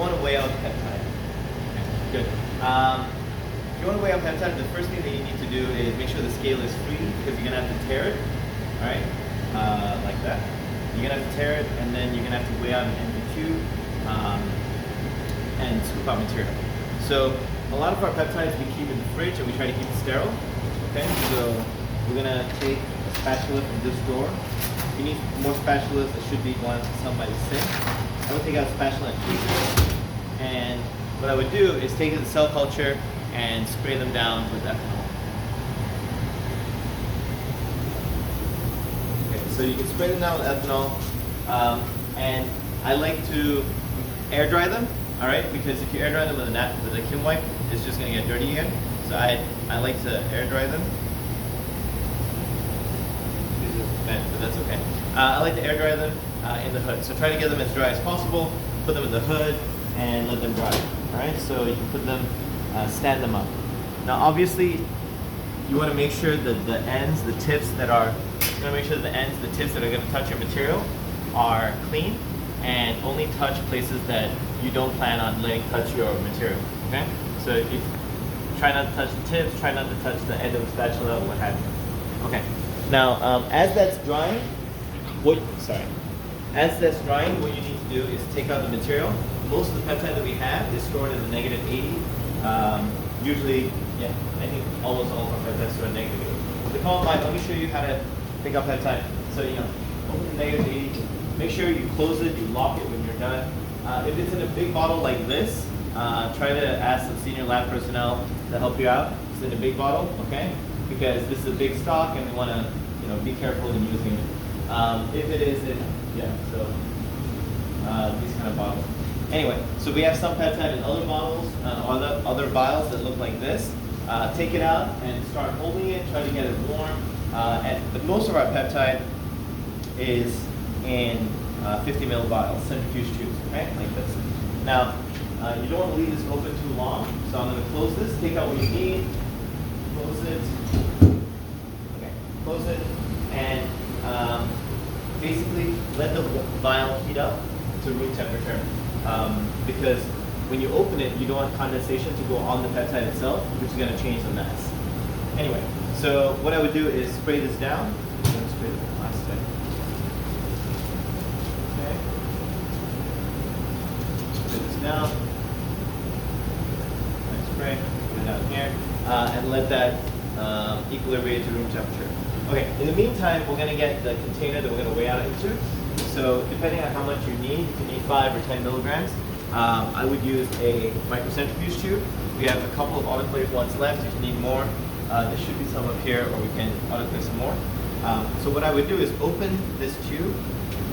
want to weigh out peptide. Okay, good. If you want to weigh out peptide, the first thing that you need to do is make sure the scale is free, because you're going to have to tear it, all right, like that. You're going to have to tear it, and then you're going to have to weigh out an empty tube and scoop out material. So a lot of our peptides we keep in the fridge, and we try to keep it sterile. Okay, so we're going to take a spatula from this drawer. If you need more spatulas, there should be one somebody's sink. I would take out a spatula and keep it. And what I would do is take it to cell culture and spray them down with ethanol. Okay, so you can spray them down with ethanol, and I like to air dry them. All right, because if you air dry them with a Kim wipe, it's just going to get dirty again. So I like to air dry them. These are bent, but that's okay. I like to air dry them in the hood. So try to get them as dry as possible. Put them in the hood and let them dry. All right, so you can put them, stand them up. Now, obviously, you want to make sure that the ends, the tips that are, you want to make sure that the ends, the tips that are going to touch your material are clean, and only touch places that you don't plan on letting touch your material. Okay, so if try not to touch the tips, try not to touch the end of the spatula, or what have you. Okay, now as that's drying, what you need to do is take out the material. Most of the peptide that we have is stored in the -80. Usually, yeah, I think almost all of our peptides store in -80. The KumarLab, let me show you how to pick up peptide. So, open the -80. Make sure you close it, you lock it when you're done. If it's in a big bottle like this, try to ask some senior lab personnel to help you out. It's in a big bottle, okay? Because this is a big stock, and we want to, be careful in using it. If it is in, these kind of bottles. Anyway, so we have some peptide in other bottles, other vials that look like this. Take it out and start holding it. Try to get it warm. But most of our peptide is in 50 ml vials, centrifuge tubes, okay, like this. Now, you don't want to leave this open too long, so I'm going to close this, take out what you need, close it, okay, close it, and basically let the vial heat up to room temperature, because when you open it, you don't want condensation to go on the peptide itself, which is going to change the mass. Anyway, so what I would do is spray this down. I'm going to spray the plastic. Down, spray, put it down here, and let that equilibrate to room temperature. Okay, in the meantime, we're going to get the container that we're going to weigh out into. So depending on how much you need, if you need 5 or 10 milligrams, I would use a microcentrifuge tube. We have a couple of autoclave ones left. If you need more, there should be some up here, or we can autoclave some more. So what I would do is open this tube.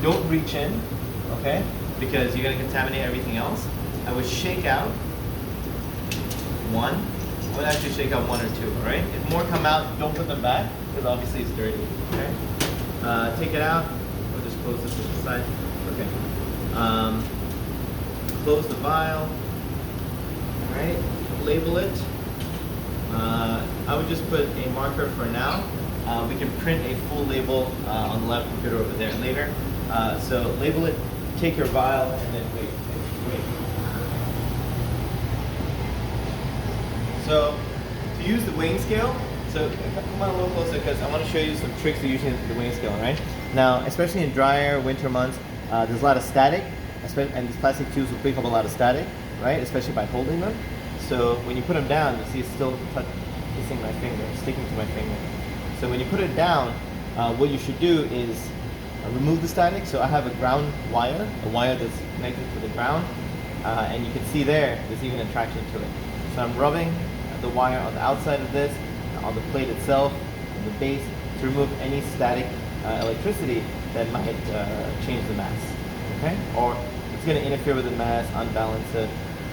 Don't reach in, okay, because you're going to contaminate everything else. I would shake out one. I would actually shake out 1 or 2, all right? If more come out, don't put them back, because obviously it's dirty, okay? Take it out. We'll just close this to the side. Okay. Close the vial. All right. Label it. I would just put a marker for now. We can print a full label on the lab computer over there later. So label it. Take your vial and then wait. So to use the weighing scale, so come on a little closer because I want to show you some tricks to using the weighing scale, right? Now, especially in drier winter months, there's a lot of static, and these plastic tubes will pick up a lot of static, right? Especially by holding them. So when you put them down, you see it's still kissing my finger, sticking to my finger. So when you put it down, what you should do is remove the static. So I have a ground wire, a wire that's connected to the ground, and you can see there's even a traction to it. So I'm rubbing the wire on the outside of this, on the plate itself, on the base, to remove any static electricity that might change the mass, okay? Or it's going to interfere with the mass, unbalance it,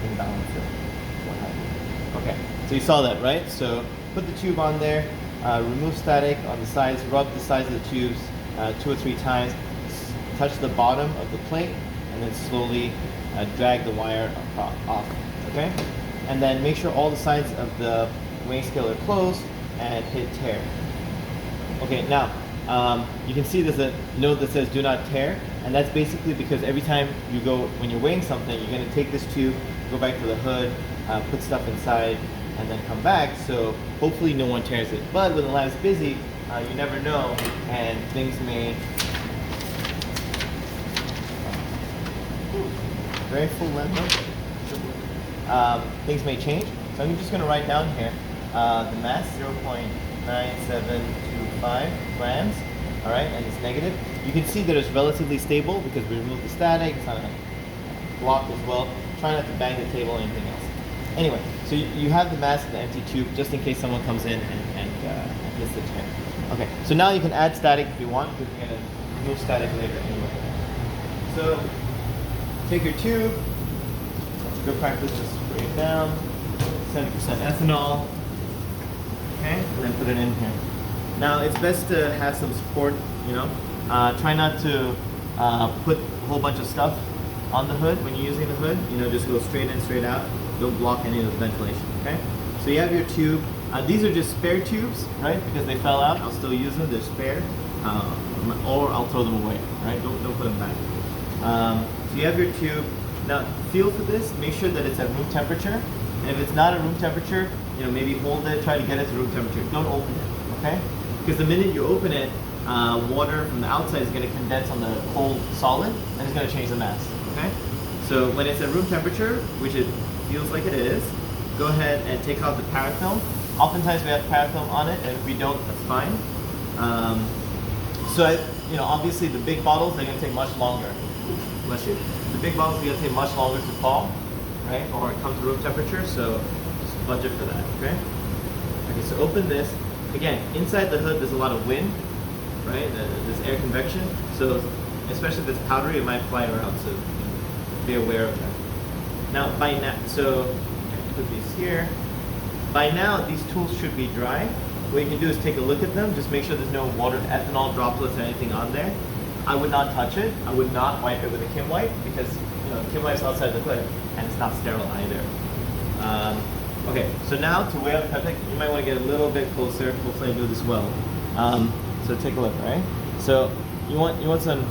imbalance it, what have you. Okay, so you saw that, right? So put the tube on there, remove static on the sides, rub the sides of the tubes 2 or 3 times, touch the bottom of the plate, and then slowly drag the wire off, okay? And then make sure all the sides of the weighing scale are closed and hit tear. Okay, now you can see there's a note that says do not tear. And that's basically because every time you go, when you're weighing something, you're going to take this tube, go back to the hood, put stuff inside, and then come back. So hopefully no one tears it. But when the lab's busy, you never know, and things may. Very full lab. Things may change. So I'm just going to write down here the mass 0.9725 grams. All right, and it's negative. You can see that it's relatively stable because we removed the static. It's not blocked as well. Try not to bang the table or anything else. Anyway, so you have the mass of the empty tube just in case someone comes in and hits the chair. Okay, so now you can add static if you want because we're going to remove static later anyway. So take your tube, go practice, just spray it down, 70% ethanol, okay, and then put it in here. Now it's best to have some support, you know. Try not to put a whole bunch of stuff on the hood when you're using the hood. You know, just go straight in, straight out. Don't block any of the ventilation, okay? So you have your tube. These are just spare tubes, right? Because they fell out, I'll still use them, they're spare. Or I'll throw them away, right? Don't put them back. So you have your tube. Now feel for this, make sure that it's at room temperature. And if it's not at room temperature, you know, maybe hold it, try to get it to room temperature. Don't open it, okay? Because the minute you open it, water from the outside is going to condense on the cold solid and it's going to change the mass, okay? So when it's at room temperature, which it feels like it is, go ahead and take out the parafilm. Oftentimes we have parafilm on it, and if we don't, that's fine. You know, obviously the big bottles, they're going to take much longer. Bless you. The big bottles are going to take much longer to fall, right? Or come to room temperature, so just budget for that, okay? Okay, so open this. Again, inside the hood, there's a lot of wind, right? There's air convection, so especially if it's powdery, it might fly around, so be aware of that. Now, by now, so put these here. By now, these tools should be dry. What you can do is take a look at them, just make sure there's no water, ethanol droplets or anything on there. I would not touch it. I would not wipe it with a Kim wipe because, you know, Kim wipe's outside the hood and it's not sterile either. Okay, so now to weigh out the peptide, you might want to get a little bit closer. Hopefully I do this well. So take a look, right? So you want some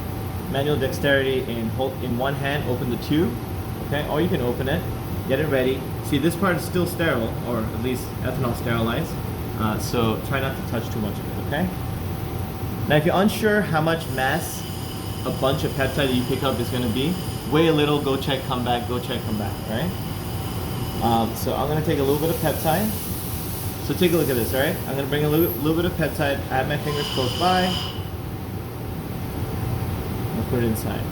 manual dexterity in one hand, open the tube, okay? Or you can open it, get it ready. See, this part is still sterile, or at least ethanol sterilized. So try not to touch too much of it, okay? Now if you're unsure how much mass a bunch of peptide that you pick up is going to be, weigh a little, go check, come back, go check, come back, right? So I'm going to take a little bit of peptide. So take a look at this, all right? I'm going to bring a little bit of peptide, add my fingers close by, and put it inside.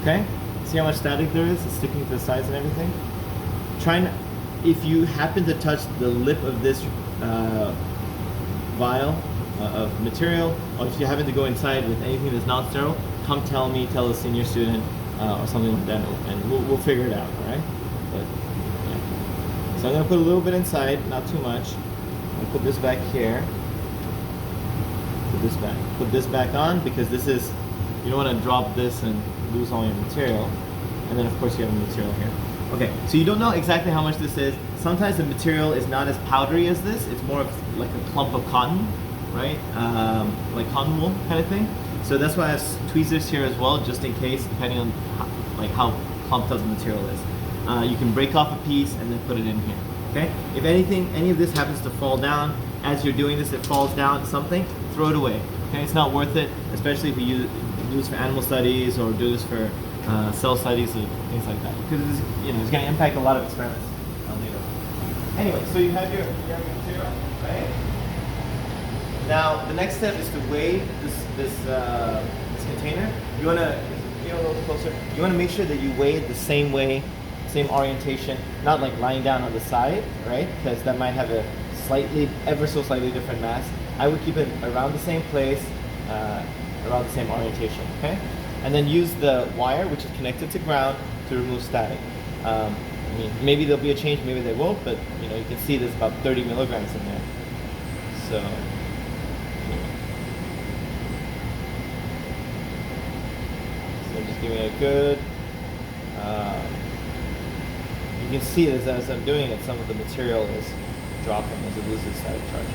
Okay? See how much static there is? It's sticking to the sides and everything. If you happen to touch the lip of this vial of material, or if you happen to go inside with anything that's not sterile, come tell me, tell a senior student, or something like that, and we'll figure it out, all right? But, yeah. So I'm going to put a little bit inside, not too much. I'll put this back here. Put this back. Put this back on because this is, you don't want to drop this and lose all your material. And then of course you have the material here. Okay, so you don't know exactly how much this is. Sometimes the material is not as powdery as this. It's more of like a clump of cotton, right? Like cotton wool kind of thing. So that's why I have tweezers here as well, just in case, depending on how clumped up the material is. You can break off a piece and then put it in here. Okay? If any of this happens to fall down, as you're doing this, it falls down something, throw it away. Okay? It's not worth it, especially if you do this for animal studies or do this for cell studies or things like that, because it's, it's going to impact a lot of experiments later. Anyway, so you have your material, right? Now the next step is to weigh this container. You want to get a little closer. You want to make sure that you weigh it the same way, same orientation, not like lying down on the side, right? Because that might have a ever so slightly different mass. I would keep it around the same place, around the same orientation, okay? And then use the wire, which is connected to ground, to remove static. I mean, maybe there'll be a change, maybe there won't, but you can see there's about 30 milligrams in there. So, just giving it a good. You can see as I'm doing it, some of the material is dropping as it loses static charge.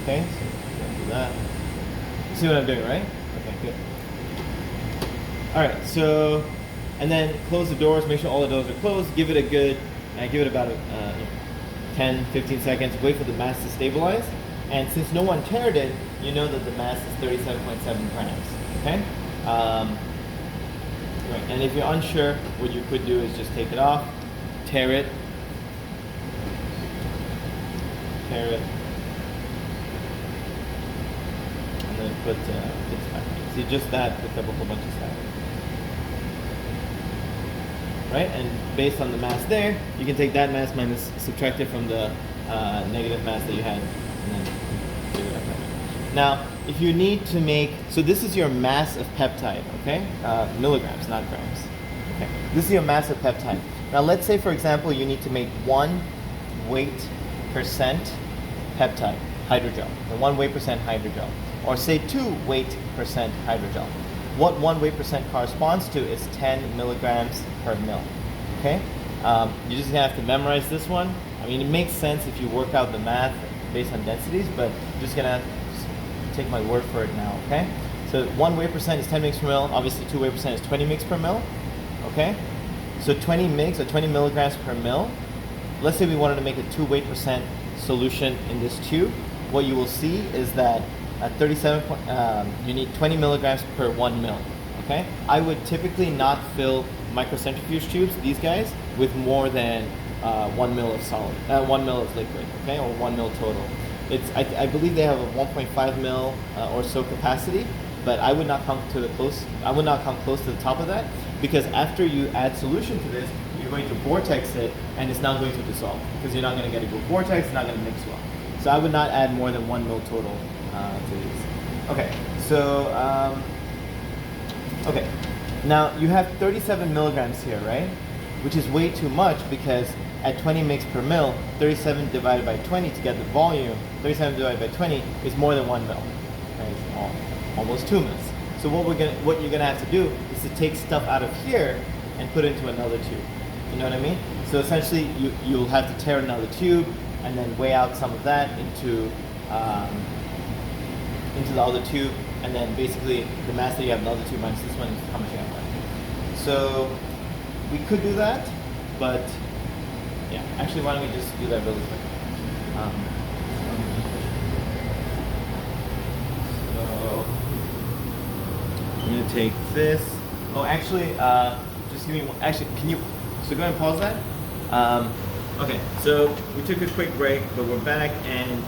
Okay, so I'm going to do that. You see what I'm doing, right? Okay, good. All right, so, and then close the doors, make sure all the doors are closed, give it a good, give it about 10, 15 seconds, wait for the mass to stabilize. And since no one teared it, you know that the mass is 37.7 grams, okay? Right, and if you're unsure, what you could do is just take it off, tear it, and then put this back. See, just that puts up a whole bunch of static. Right, and based on the mass there, you can take that mass minus subtract it from the negative mass that you had, and then figure it out that way. Now, if you need to make, so this is your mass of peptide, okay? Milligrams, not grams. Okay, this is your mass of peptide. Now, let's say, for example, you need to make 1 weight percent peptide hydrogel, or 1 weight percent hydrogel, or say 2 weight percent hydrogel. What 1 weight percent corresponds to is 10 milligrams per mil. Okay, you're just gonna have to memorize this one. I mean, it makes sense if you work out the math based on densities, but just gonna take my word for it now. Okay, so 1 weight percent is 10 mg per mil. Obviously, 2 weight percent is 20 mg per mil. Okay, so 20 mg or 20 milligrams per mil. Let's say we wanted to make a 2 weight percent solution in this tube. What you will see is that at 37, you need 20 milligrams per 1 mil. Okay, I would typically not fill microcentrifuge tubes, these guys, with more than 1 mil of solid, 1 mil of liquid. Okay, or 1 mil total. I believe they have a 1.5 mil or so capacity, but I would not come close to the top of that, because after you add solution to this, you're going to vortex it, and it's not going to dissolve because you're not going to get a good vortex. It's not going to mix well. So I would not add more than 1 mil total to these. Okay, so okay, now you have 37 milligrams here, right? Which is way too much, because at 20 mg per mil, 37 divided by 20 to get the volume, 37 divided by 20 is more than 1 mil. Okay, it's almost 2 mils. So what you're gonna have to do is to take stuff out of here and put it into another tube. You know what I mean? So essentially, you'll have to tear another tube and then weigh out some of that into the other tube, and then basically the mass that you have in the other tube minus this one is how much you have left. So we could do that, but yeah, actually, why don't we just do that really quick? So I'm gonna take this. Oh, actually, just give me one. Actually, can you? So go ahead and pause that. Okay, so we took a quick break, but we're back, and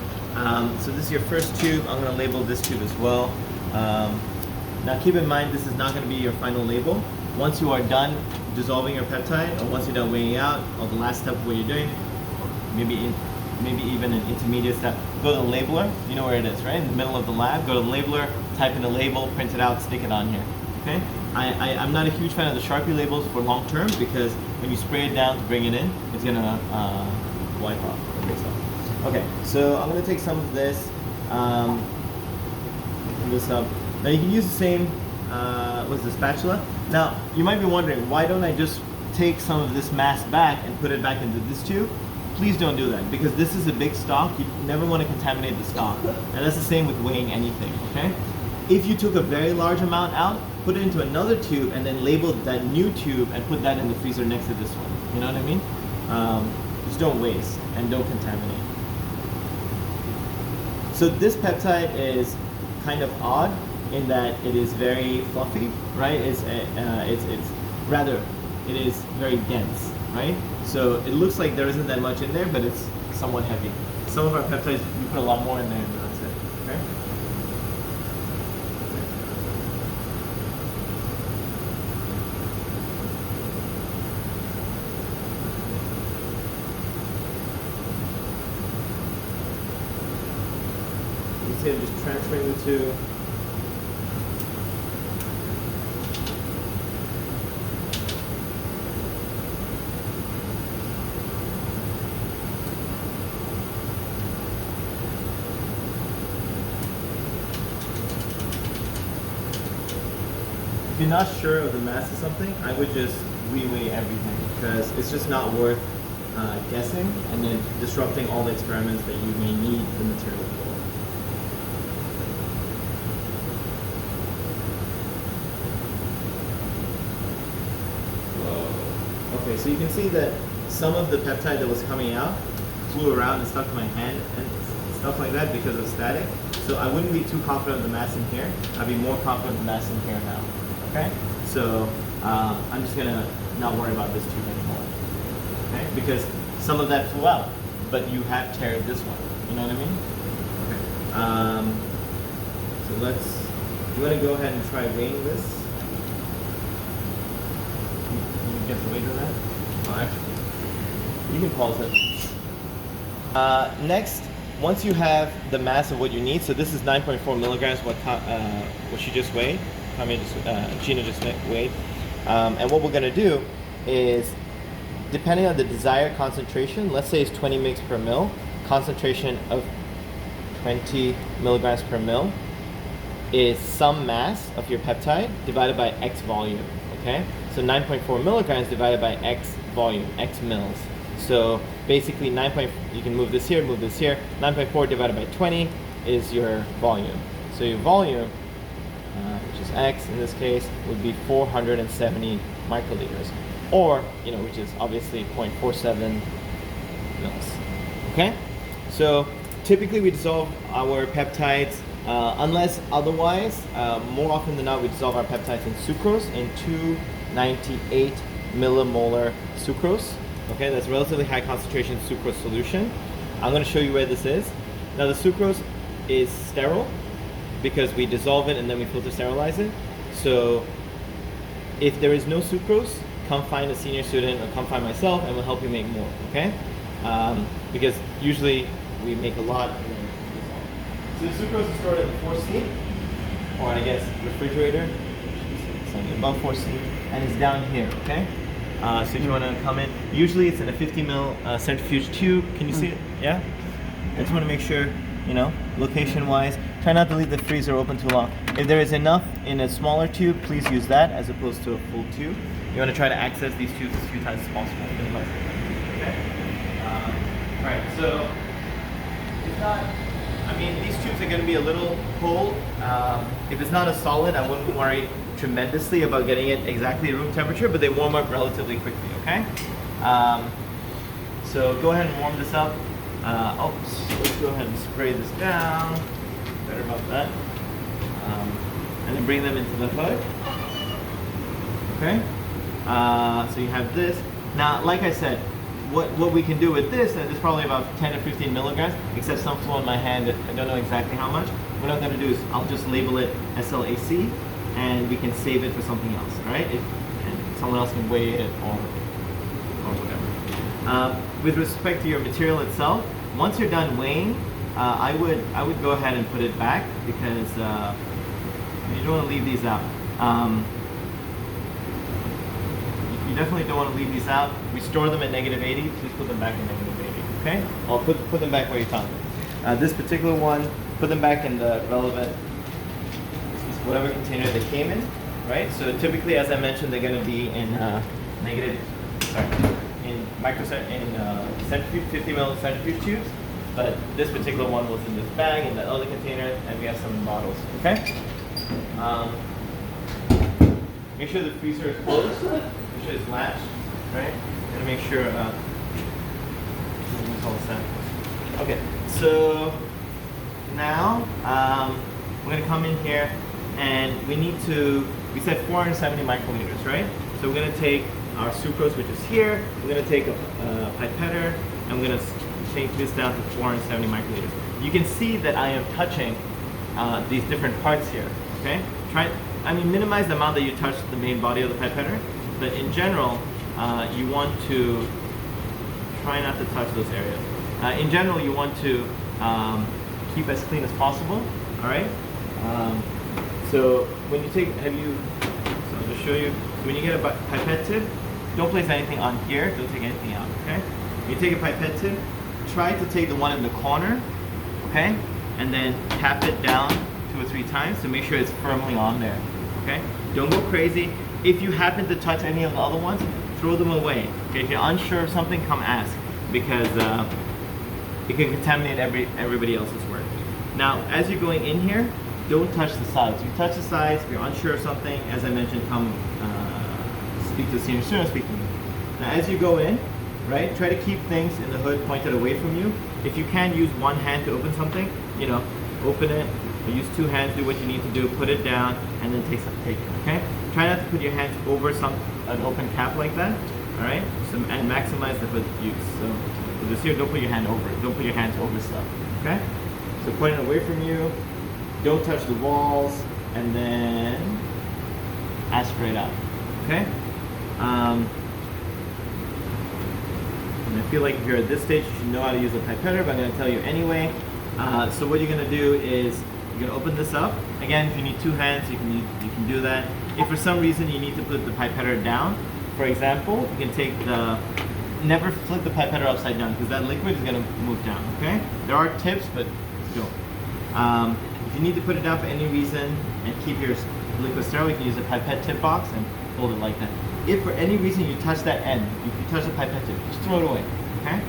so this is your first tube. I'm gonna label this tube as well. Now keep in mind, this is not gonna be your final label. Once you are done dissolving your peptide, or once you're done weighing out, or the last step of what you're doing, maybe even an intermediate step, go to the labeler. You know where it is, right? In the middle of the lab. Go to the labeler, type in the label, print it out, stick it on here. Okay? I'm not a huge fan of the Sharpie labels for long term, because when you spray it down to bring it in, it's gonna wipe off. Okay, so I'm gonna take some of this, open this up. Now you can use the same, what's the spatula? Now you might be wondering, why don't I just take some of this mass back and put it back into this tube? Please don't do that, because this is a big stock. You never want to contaminate the stock, and that's the same with weighing anything. Okay? If you took a very large amount out, put it into another tube, and then label that new tube and put that in the freezer next to this one. You know what I mean? Just don't waste and don't contaminate. So this peptide is kind of odd in that it is very fluffy, right? It is very dense, right? So it looks like there isn't that much in there, but it's somewhat heavy. Some of our peptides, we put a lot more in there, and that's it. Okay? Instead of just transferring the two. If you're not sure of the mass of something, I would just reweigh everything, because it's just not worth guessing and then disrupting all the experiments that you may need the material for. Okay, so you can see that some of the peptide that was coming out flew around and stuck to my hand and stuff like that because of static. So I wouldn't be too confident of the mass in here. I'd be more confident of the mass in here now. Okay, so I'm just gonna not worry about this tube anymore. Okay, because some of that flew out, but you have teared this one. You know what I mean? Okay. So let's. You want to go ahead and try weighing this? Can you get the weight of that? Oh, actually, you can pause it. Next, once you have the mass of what you need, so this is 9.4 milligrams, what she just weighed, Gina just weighed. And what we're going to do is, depending on the desired concentration, let's say it's 20 mg per mil, concentration of 20 milligrams per mil is some mass of your peptide divided by X volume, okay? So 9.4 milligrams divided by X volume, X mils. So basically you can move this here, 9.4 divided by 20 is your volume. So your volume, which is X in this case, would be 470 microliters, or, which is obviously 0.47 mils, okay? So typically we dissolve our peptides, unless otherwise, more often than not, we dissolve our peptides in sucrose, in 298 millimolar sucrose. Okay, that's relatively high concentration sucrose solution. I'm going to show you where this is. Now the sucrose is sterile because we dissolve it and then we filter sterilize it. So if there is no sucrose, come find a senior student or come find myself and we'll help you make more, okay? Because usually we make a lot. So the sucrose is stored in the 4C, or I guess refrigerator, something above 4C, and it's down here, okay? So if you want to come in, usually it's in a 50 mil centrifuge tube. Can you see it? Yeah? I just want to make sure, location-wise, try not to leave the freezer open too long. If there is enough in a smaller tube, please use that as opposed to a full tube. You want to try to access these tubes as few times as possible. Okay. Right, so it's not, these tubes are going to be a little cold. If it's not a solid, I wouldn't worry tremendously about getting it exactly at room temperature, but they warm up relatively quickly, okay? So go ahead and warm this up. Let's go ahead and spray this down. Better about that. And then bring them into the hood. Okay? So you have this. Now, like I said, what we can do with this, and it's probably about 10 or 15 milligrams, except some flow in my hand, I don't know exactly how much. What I'm going to do is I'll just label it SLAC, and we can save it for something else, all right? And someone else can weigh it or whatever. With respect to your material itself, once you're done weighing, I would go ahead and put it back because you don't want to leave these out. You definitely don't want to leave these out. We store them at -80. Please put them back in -80. Okay? Or put them back where you found them. This particular one, put them back in the relevant, whatever container they came in, right? So typically, as I mentioned, they're going to be in centrifuge, 50 ml centrifuge tubes. But this particular one was in this bag, in the other container, and we have some in bottles. Okay? Make sure the freezer is closed. Make sure it's latched, right? And make sure. Okay, so now we're gonna come in here, and we need to. We said 470 microliters, right? So we're gonna take our sucrose, which is here. We're gonna take a pipetter, and we're gonna take this down to 470 microliters. You can see that I am touching these different parts here. Okay, minimize the amount that you touch the main body of the pipetter, but in general, you want to try not to touch those areas. In general, you want to keep as clean as possible. All right. So when you take, so I'll just show you. When you get a pipette tip, don't place anything on here. Don't take anything out. Okay. When you take a pipette tip, try to take the one in the corner. Okay, and then tap it down 2 or 3 times to make sure it's firmly on there. Okay? Don't go crazy. If you happen to touch any of the other ones, throw them away. Okay? If you're unsure of something, come ask, because it can contaminate everybody else's work. Now, as you're going in here, don't touch the sides. You touch the sides, if you're unsure of something, as I mentioned, come speak to the senior student, speak to me. Now as you go in, right, try to keep things in the hood pointed away from you. If you can use one hand to open something, you know, open it, or use two hands, do what you need to do, put it down, and then take it, okay? Try not to put your hands over an open cap like that, all right? So, and maximize the hood use. So with this here, don't put your hand over it. Don't put your hands over stuff, okay? So point it away from you, don't touch the walls, and then aspirate out, okay? And I feel like if you're at this stage, you should know how to use a pipetter, but I'm going to tell you anyway. So what you're going to do is you're going to open this up. Again, if you need two hands, you can do that. If for some reason you need to put the pipetter down, for example, you can take never flip the pipetter upside down because that liquid is going to move down, okay? There are tips, but don't. If you need to put it down for any reason and keep your liquid sterile, you can use a pipette tip box and hold it like that. If for any reason you touch that end, if you touch the pipette tip, just throw it away, okay?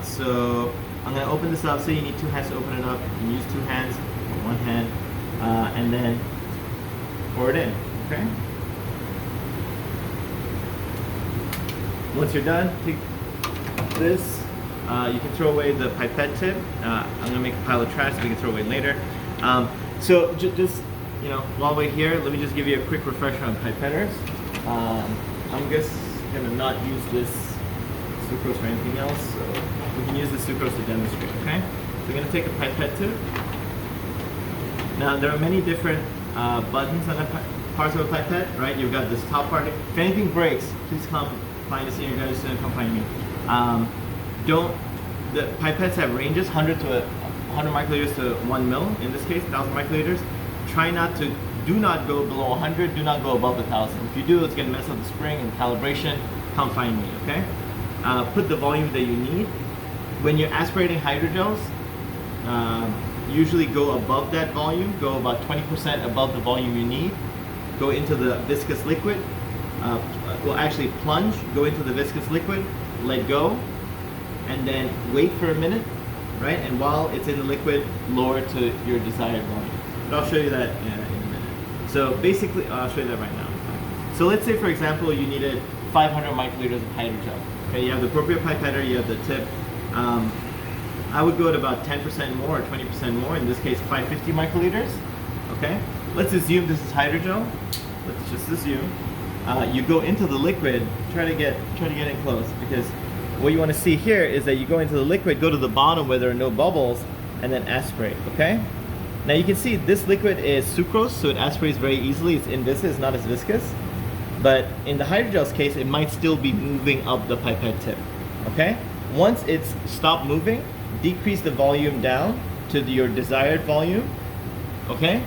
So I'm going to open this up. Say you need two hands to open it up. You can use two hands or one hand, and then pour it in, okay? Once you're done, take this. You can throw away the pipette tip. I'm going to make a pile of trash so we can throw away later. So just, you know, while we're here, let me just give you a quick refresher on pipetters. I'm just going to not use this sucrose for anything else, so we can use the sucrose to demonstrate, okay? So we're going to take a pipette tip. Now there are many different buttons on parts of a pipette, right? You've got this top part. If anything breaks, please come find a senior guy student, come find me. The pipettes have ranges, 100 microliters to 1 mil, in this case, 1,000 microliters. Do not go below 100, do not go above 1,000. If you do, it's gonna mess up the spring and calibration. Come find me, okay? Put the volume that you need. When you're aspirating hydrogels, usually go above that volume, go about 20% above the volume you need. Go into the viscous liquid, well actually plunge, go into the viscous liquid, let go, and then wait for a minute, right? And while it's in the liquid, lower to your desired volume. But I'll show you that in a minute. So basically, I'll show you that right now. So let's say, for example, you needed 500 microliters of hydrogel. Okay, you have the appropriate pipetter, you have the tip. I would go at about 10% more or 20% more, in this case 550 microliters. Okay, let's assume this is hydrogel. Let's just assume. You go into the liquid, try to get in close, because what you want to see here is that you go into the liquid, go to the bottom where there are no bubbles, and then aspirate, okay? Now you can see this liquid is sucrose, so it aspirates very easily. It's inviscous, it's not as viscous. But in the hydrogel's case, it might still be moving up the pipette tip, okay? Once it's stopped moving, decrease the volume down to your desired volume, okay?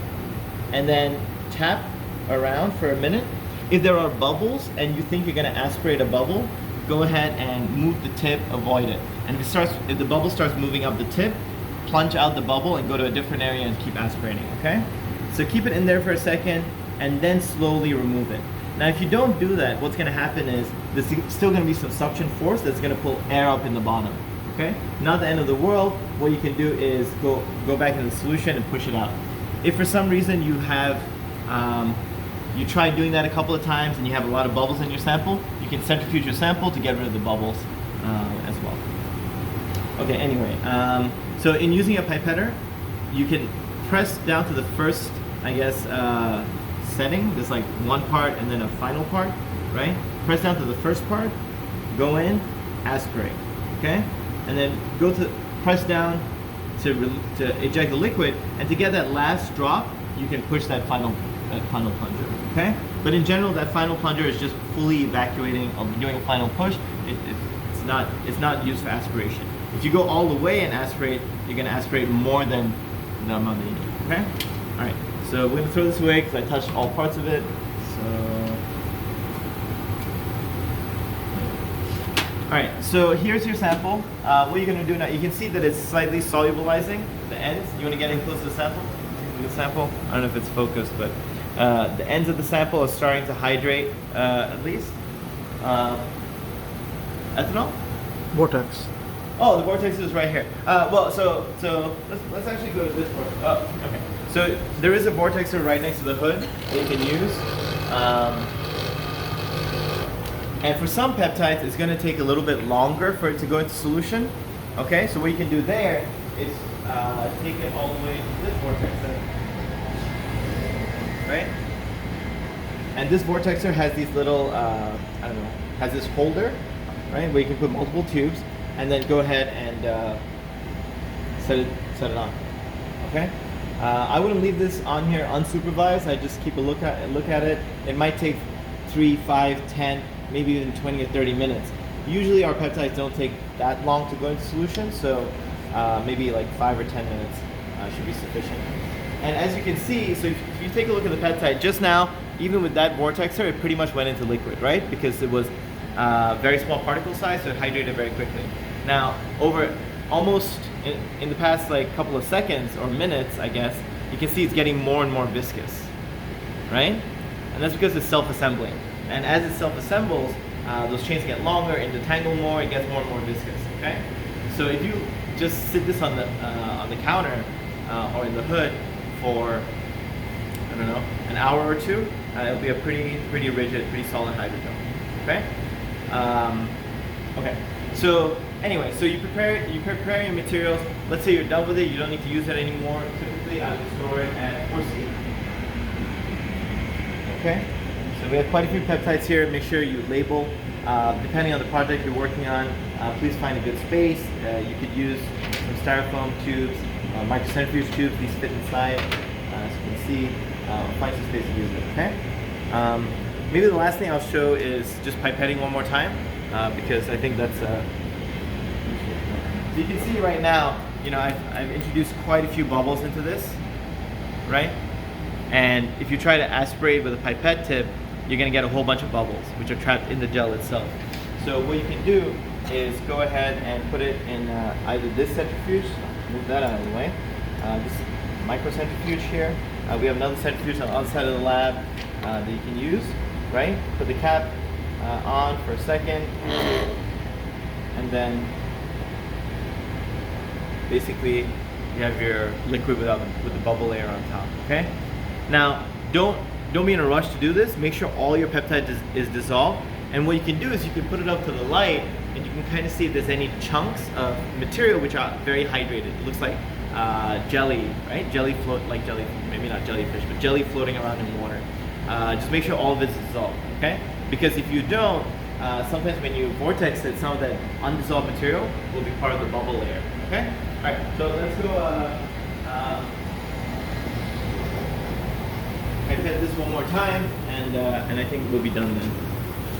And then tap around for a minute. If there are bubbles and you think you're gonna aspirate a bubble, go ahead and move the tip, avoid it. And if the bubble starts moving up the tip, plunge out the bubble and go to a different area and keep aspirating, okay? So keep it in there for a second and then slowly remove it. Now if you don't do that, what's gonna happen is there's still gonna be some suction force that's gonna pull air up in the bottom, okay? Not the end of the world. What you can do is go back into the solution and push it out. If for some reason you have, you try doing that a couple of times and you have a lot of bubbles in your sample, you can centrifuge your sample to get rid of the bubbles as well. Okay, anyway, so in using a pipetter, you can press down to the first, I guess, setting. There's like one part and then a final part, right? Press down to the first part, go in, aspirate, okay? And then press down to eject the liquid, and to get that last drop, you can push that final plunger, okay? But in general, that final plunger is just fully evacuating, or doing a final push. It's not used for aspiration. If you go all the way and aspirate, you're gonna aspirate more than the amount that you need, okay? All right, so we're gonna throw this away because I touched all parts of it, so. All right, so here's your sample. What you're gonna do now, you can see that it's slightly solubilizing the ends. You wanna get in close to the sample? Take the sample. I don't know if it's focused, but the ends of the sample are starting to hydrate, at least. Ethanol? Vortex. Oh, the vortex is right here. Well, so let's actually go to this part. Oh, okay. So there is a vortexer right next to the hood that you can use. And for some peptides, it's going to take a little bit longer for it to go into solution. Okay, so what you can do there is take it all the way to this vortexer, right? And this vortexer has these little, I don't know, has this holder, right, where you can put multiple tubes, and then go ahead and set it on. Okay. I wouldn't leave this on here unsupervised. I just keep a look at it. It might take 3, 5, 10, maybe even 20 or 30 minutes. Usually our peptides don't take that long to go into solution, so maybe like 5 or 10 minutes should be sufficient. And as you can see, so if you take a look at the peptide just now, even with that vortexer, it pretty much went into liquid, right? Because it was very small particle size, so it hydrated very quickly. Now, over almost in the past like couple of seconds or minutes, I guess, you can see it's getting more and more viscous, right? And that's because it's self-assembling. And as it self-assembles, those chains get longer, intertangle more, it gets more and more viscous, okay? So if you just sit this on the counter or in the hood for, I don't know, an hour or two, it'll be a pretty rigid, pretty solid hydrogel, okay? Okay, so anyway, so you prepare your materials. Let's say you're done with it, you don't need to use it anymore. Typically, I would store it at 4C. Okay, so we have quite a few peptides here. Make sure you label. Depending on the project you're working on, please find a good space. You could use some styrofoam tubes, microcentrifuge tubes. These fit inside, as you can see. Find some space to use it. Okay. Maybe the last thing I'll show is just pipetting one more time, because I think that's. You can see right now, you know, I've introduced quite a few bubbles into this, right? And if you try to aspirate with a pipette tip, you're going to get a whole bunch of bubbles, which are trapped in the gel itself. So what you can do is go ahead and put it in either this centrifuge, move that out of the way, this microcentrifuge here. We have another centrifuge on the other side of the lab that you can use, right? Put the cap on for a second, and then basically you have your liquid with the bubble layer on top, okay? Now, don't be in a rush to do this. Make sure all your peptide is dissolved. And what you can do is you can put it up to the light and you can kind of see if there's any chunks of material which are very hydrated. It looks like jelly, right? Jelly float, like jelly, maybe not jellyfish, but jelly floating around in water. Just make sure all of it is dissolved, okay? Because if you don't, sometimes when you vortex it, some of that undissolved material will be part of the bubble layer, okay? All right, so let's go pipette this one more time, and I think we'll be done then.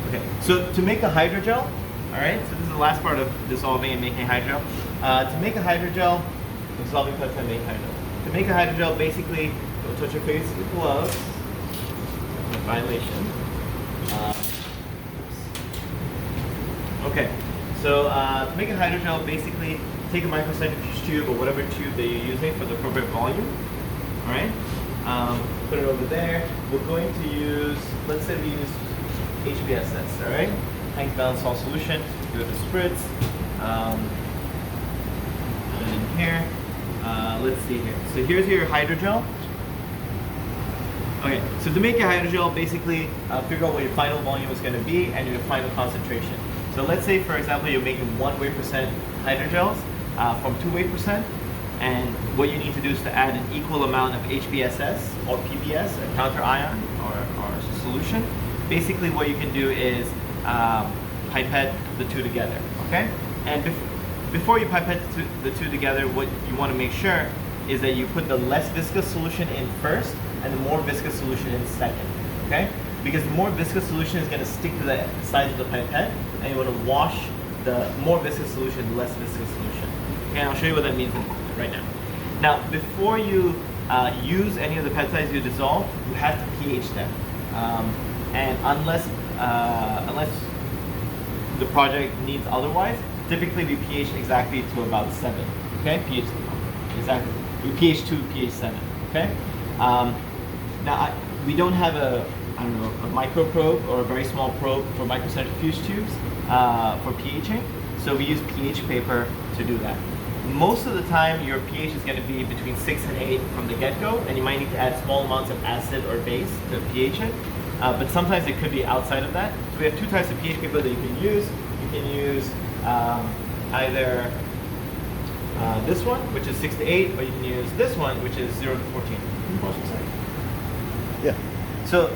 Okay, so to make a hydrogel, all right, so this is the last part of dissolving and making hydrogel. To make a hydrogel, dissolving peptide, make hydrogel. To make a hydrogel, basically, don't touch your face with gloves. Violation. Okay, so to make a hydrogel, basically take a microcentrifuge tube or whatever tube that you're using for the appropriate volume. All right, put it over there. We're going to use, let's say we use HBSS. All right, Higgs balanced salt solution. Give it a spritz. Put it in here. Let's see here. So here's your hydrogel. Okay, so to make a hydrogel, basically figure out what your final volume is going to be and your final concentration. So let's say, for example, you're making 1 weight percent hydrogels from 2 weight percent, and what you need to do is to add an equal amount of HBSS or PBS, a counter ion or solution. Basically, what you can do is pipette the two together, okay? And before you pipette the two together, what you want to make sure is that you put the less viscous solution in first and the more viscous solution in second, okay? Because the more viscous solution is going to stick to the sides of the pipette, and you want to wash the more viscous solution, the less viscous solution. Okay, and I'll show you what that means right now. Now, before you use any of the peptides you dissolve, you have to pH them. And unless the project needs otherwise, typically we pH exactly to about 7. Okay, pH exactly. We pH 2, pH 7. Okay. Now we don't have a micro probe or a very small probe for microcentrifuge tubes for pHing, so we use pH paper to do that. Most of the time, your pH is going to be between 6 and 8 from the get-go, and you might need to add small amounts of acid or base to pH it. but sometimes it could be outside of that. So we have two types of pH paper that you can use. You can use either this one, which is 6 to 8, or you can use this one, which is 0 to 14. Yeah. So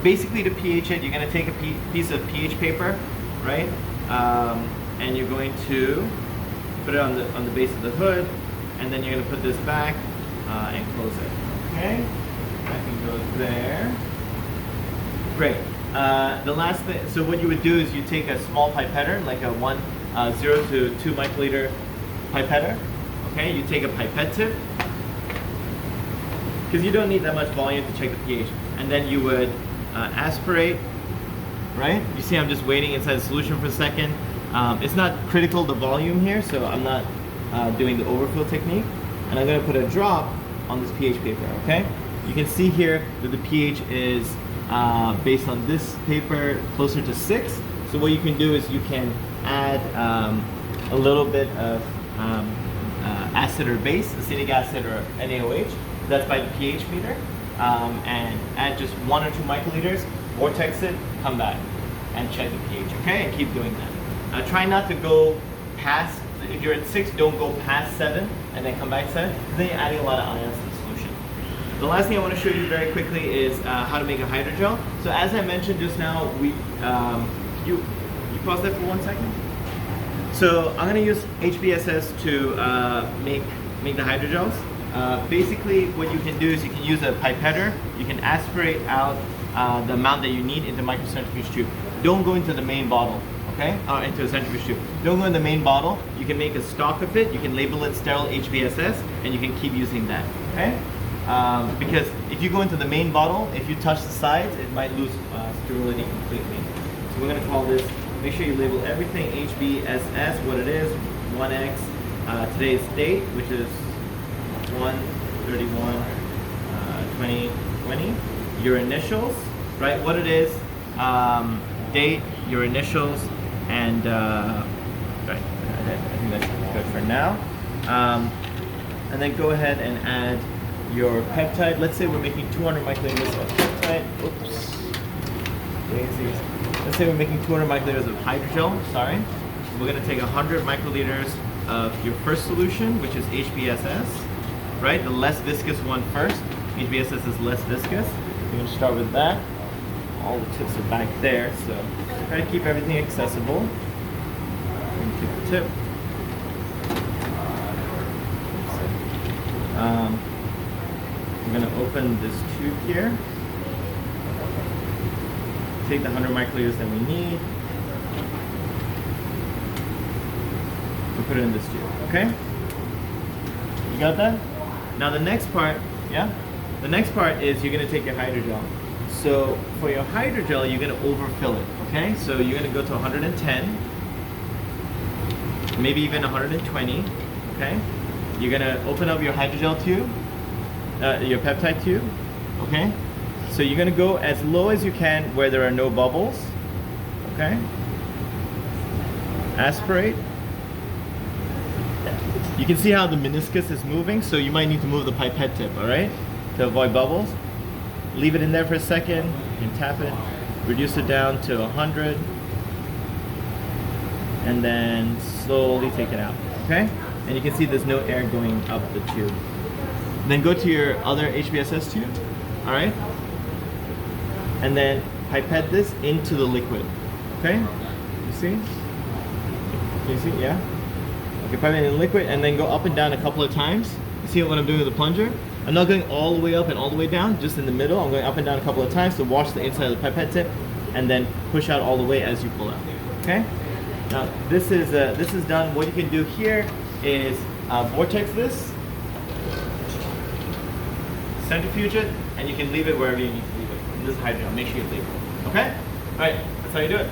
basically to pH it, you're going to take a piece of pH paper, right? And you're going to put it on the base of the hood, and then you're going to put this back and close it. Okay, that can go there. Great. The last thing, so what you would do is you take a small pipetter, like a 0 to 2 microliter pipetter. Okay, you take a pipette tip, because you don't need that much volume to check the pH, and then you would aspirate. Right? You see, I'm just waiting inside the solution for a second. It's not critical the volume here, so I'm not doing the overfill technique. And I'm going to put a drop on this pH paper, okay? You can see here that the pH is based on this paper closer to 6. So what you can do is you can add a little bit of acid or base, acetic acid or NaOH. That's by the pH meter. And add just 1 or 2 microliters, vortex it, come back and check the pH, okay? And keep doing that. Try not to go past, if you're at 6, don't go past 7 and then come back 7, because then you're adding a lot of ions to the solution. The last thing I want to show you very quickly is how to make a hydrogel. So as I mentioned just now, you pause that for 1 second? So I'm going to use HBSS to make the hydrogels. Basically what you can do is you can use a pipetter, you can aspirate out the amount that you need into microcentrifuge tube. Don't go into the main bottle, okay? Or into a centrifuge tube. Don't go in the main bottle. You can make a stock of it, you can label it sterile HBSS, and you can keep using that, okay? Because if you go into the main bottle, if you touch the sides, it might lose sterility completely. So we're gonna call this, make sure you label everything HBSS, what it is, 1X, today's date, which is 1/31/2020. Your initials, right? What it is, date, your initials, and right. I think that's good for now. And then go ahead and add your peptide. Let's say we're making 200 microliters of peptide. Oops. Let's say we're making 200 microliters of hydrogel. Sorry. We're going to take 100 microliters of your first solution, which is HBSS. Right, the less viscous one first. HBSS is less viscous. You're going to start with that. All the tips are back there, so try to keep everything accessible. Take the tip. I'm going to open this tube here. Take the 100 microliters that we need. And put it in this tube, okay? You got that? Now the next part, the next part is you're going to take your hydrogel. So for your hydrogel, you're going to overfill it, okay? So you're going to go to 110, maybe even 120, okay? You're going to open up your hydrogel tube, your peptide tube, okay? So you're going to go as low as you can where there are no bubbles, okay? Aspirate. You can see how the meniscus is moving, so you might need to move the pipette tip, all right, to avoid bubbles. Leave it in there for a second, you can tap it, reduce it down to 100, and then slowly take it out, okay? And you can see there's no air going up the tube. Then go to your other HBSS tube, all right? And then pipette this into the liquid, okay? You see? You see, yeah? Okay, pipette in the liquid, and then go up and down a couple of times. You see what I'm doing with the plunger? I'm not going all the way up and all the way down, just in the middle. I'm going up and down a couple of times to wash the inside of the pipette tip, and then push out all the way as you pull out. Okay? Now this is done. What you can do here is vortex this, centrifuge it, and you can leave it wherever you need to leave it. This is hydrogel. Make sure you leave it. Okay? All right. That's how you do it.